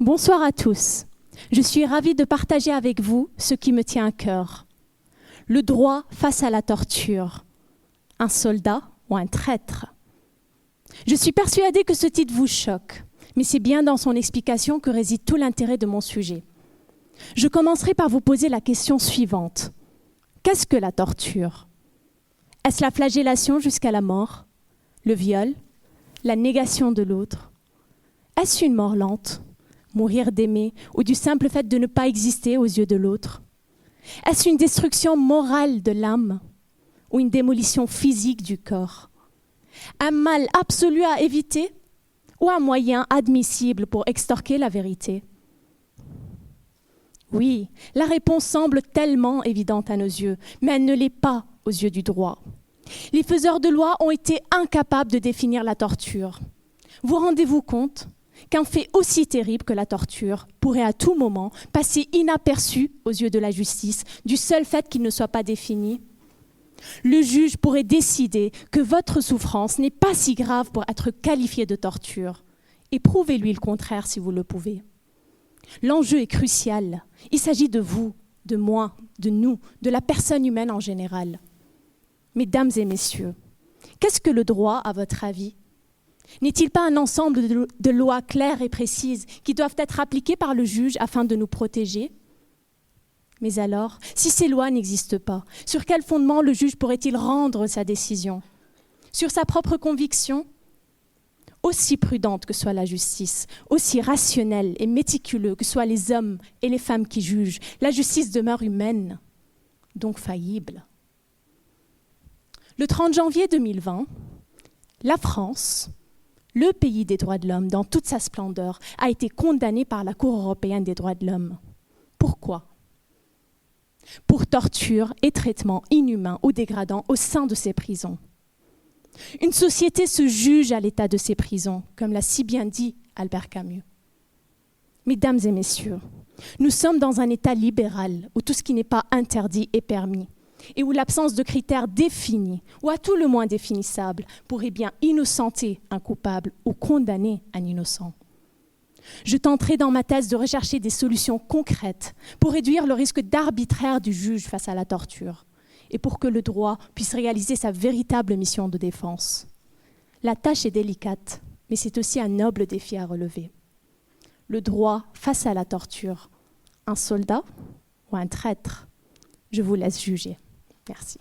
Bonsoir à tous. Je suis ravie de partager avec vous ce qui me tient à cœur. Le droit face à la torture. Un soldat ou un traître. Je suis persuadée que ce titre vous choque, mais c'est bien dans son explication que réside tout l'intérêt de mon sujet. Je commencerai par vous poser la question suivante. Qu'est-ce que la torture? Est-ce la flagellation jusqu'à la mort? Le viol? La négation de l'autre? Est-ce une mort lente? Mourir d'aimer ou du simple fait de ne pas exister aux yeux de l'autre? Est-ce une destruction morale de l'âme ou une démolition physique du corps? Un mal absolu à éviter ou un moyen admissible pour extorquer la vérité? Oui, la réponse semble tellement évidente à nos yeux, mais elle ne l'est pas aux yeux du droit. Les faiseurs de loi ont été incapables de définir la torture. Vous rendez-vous compte qu'un fait aussi terrible que la torture pourrait à tout moment passer inaperçu aux yeux de la justice, du seul fait qu'il ne soit pas défini? Le juge pourrait décider que votre souffrance n'est pas si grave pour être qualifiée de torture. Et prouvez-lui le contraire si vous le pouvez. L'enjeu est crucial. Il s'agit de vous, de moi, de nous, de la personne humaine en général. Mesdames et messieurs, qu'est-ce que le droit à votre avis? N'est-il pas un ensemble de lois claires et précises qui doivent être appliquées par le juge afin de nous protéger? Mais alors, si ces lois n'existent pas, sur quel fondement le juge pourrait-il rendre sa décision? Sur sa propre conviction? Aussi prudente que soit la justice, aussi rationnelle et méticuleuse que soient les hommes et les femmes qui jugent, la justice demeure humaine, donc faillible. Le 30 janvier 2020, la France, le pays des droits de l'homme dans toute sa splendeur, a été condamnée par la Cour européenne des droits de l'homme. Pourquoi? Pour torture et traitement inhumain ou dégradant au sein de ses prisons. Une société se juge à l'état de ses prisons, comme l'a si bien dit Albert Camus. Mesdames et messieurs, nous sommes dans un état libéral où tout ce qui n'est pas interdit est permis et où l'absence de critères définis, ou à tout le moins définissables, pourrait bien innocenter un coupable ou condamner un innocent. Je tenterai dans ma thèse de rechercher des solutions concrètes pour réduire le risque d'arbitraire du juge face à la torture et pour que le droit puisse réaliser sa véritable mission de défense. La tâche est délicate, mais c'est aussi un noble défi à relever. Le droit face à la torture, un soldat ou un traître? Je vous laisse juger. Merci.